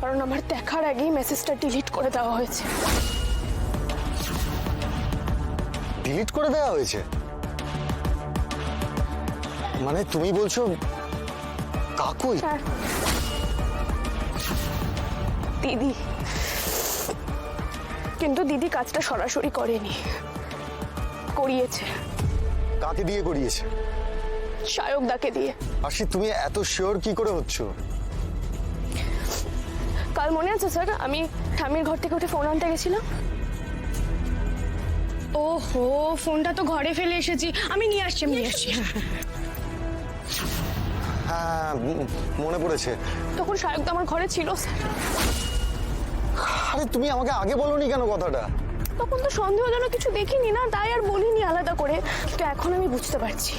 কারণ আমার দেখার আগেই মেসেজটা ডিলিট করে দেওয়া হয়েছে। ডিলিট করে দেওয়া হয়েছে মানে তুমি বলছো কাকুই? স্যার, দিদি, কিন্তু দিদি কাজটা সরাসরি করেনি, করিয়েছে। কাকে দিয়ে করিয়েছে? সায়কদাকে দিয়ে। আশি, তুমি এত শিওর কি করে হচ্ছ? কাল মনে আছে স্যার, আমি ঠামির ঘর থেকে উঠে ফোন আনতে গেছিলাম। ওহো, ফোনটা তো ঘরে ফেলে এসেছি, আমি নিয়ে আসছি। হ্যাঁ, মনে পড়েছে। তখন সায়কদা আমার ঘরে ছিল স্যার। আরে তুমি আমাকে আগে বলোনি কেন কথাটা? তখন তো সন্দেহজনক কিছু দেখিনি না, তাই আর বলিনি আলাদা করে। কিন্তু এখন আমি বুঝতে পারছি।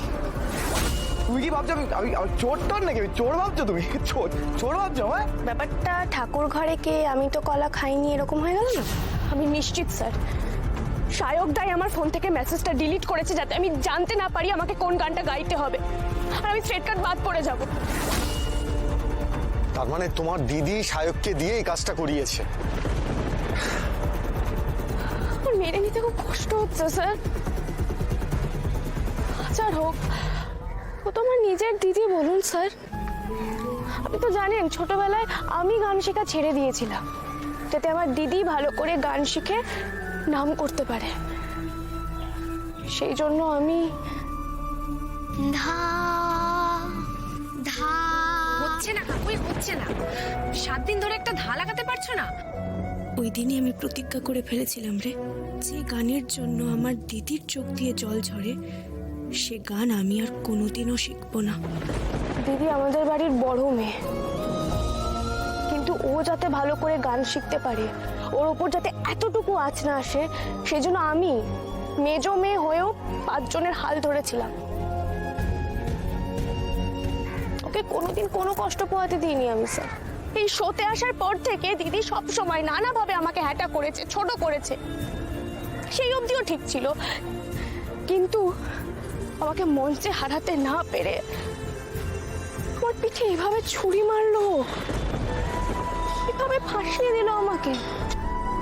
তুমি কি ভাবছো আমি চোরটার নাকি? চোর ভাবছো তুমি? চোর ভাবছো? হ্যাঁ, ব্যাপারটা ঠাকুর ঘরে কে আমি তো কলা খাইনি এরকম হয়ে গেল না? আমি নিশ্চিত স্যার, সায়কদাই আমার ফোন থেকে মেসেজটা ডিলিট করেছে যাতে আমি জানতে না পারি আমাকে কোন গানটা গাইতে হবে, আর আমি স্ট্রেট কাট বাদ পড়ে যাব। তার মানে তোমার দিদি সায়ককে দিয়ে এই কাজটা করিয়েছে? আমার মেরে নিতে খুব কষ্ট হচ্ছে স্যার। হাজার হোক, ও তো আমার নিজের দিদি বলুন স্যার। আপনি তো জানেন ছোটবেলায় আমি গান শেখা ছেড়ে দিয়েছিলাম যাতে আমার দিদি ভালো করে গান শিখে নাম করতে পারে। সেই জন্য আমি হচ্ছে না কাকুই, হচ্ছে না। 7 দিন ধরে একটা ধা লাগাতে পারছো না? ওই দিনই আমি প্রতিজ্ঞা করে ফেলেছিলাম রে, যে গানের জন্য আমার দিদির চোখ দিয়ে জল ঝরে সে গান আমি আর কোনোদিনও শিখবো না। দিদি আমাদের বাড়ির বড় মেয়ে, কিন্তু ও যাতে ভালো করে গান শিখতে পারে, ওর ওপর যাতে এতটুকু আঁচ না আসে, সেজন্য আমি মেজো মেয়ে হয়েও 5 জনের হাল ধরেছিলাম। ওকে কোনোদিন কোনো কষ্ট পোহাতে দিইনি আমি স্যার। এই শোতে আসার পর থেকে দিদি সব সময় নানাভাবে আমাকে হ্যাটা করেছে, ছোট করেছে। সেই অবধিও ঠিক ছিল, কিন্তু আমাকে মঞ্চে হারাতে না পেরে আমার পিঠে এইভাবে ছুরি মারলো, এভাবে ফাঁসিয়ে দিল আমাকে।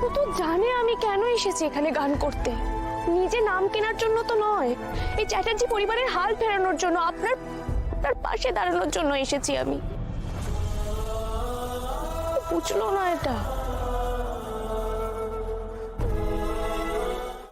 ও তো জানে আমি কেন এসেছি এখানে গান করতে, নিজে নাম কেনার জন্য তো নয়, এই চ্যাটার্জি পরিবারের হাল ফেরানোর জন্য, আপনার পাশে দাঁড়ানোর জন্য এসেছি আমি। বুঝলো না এটা।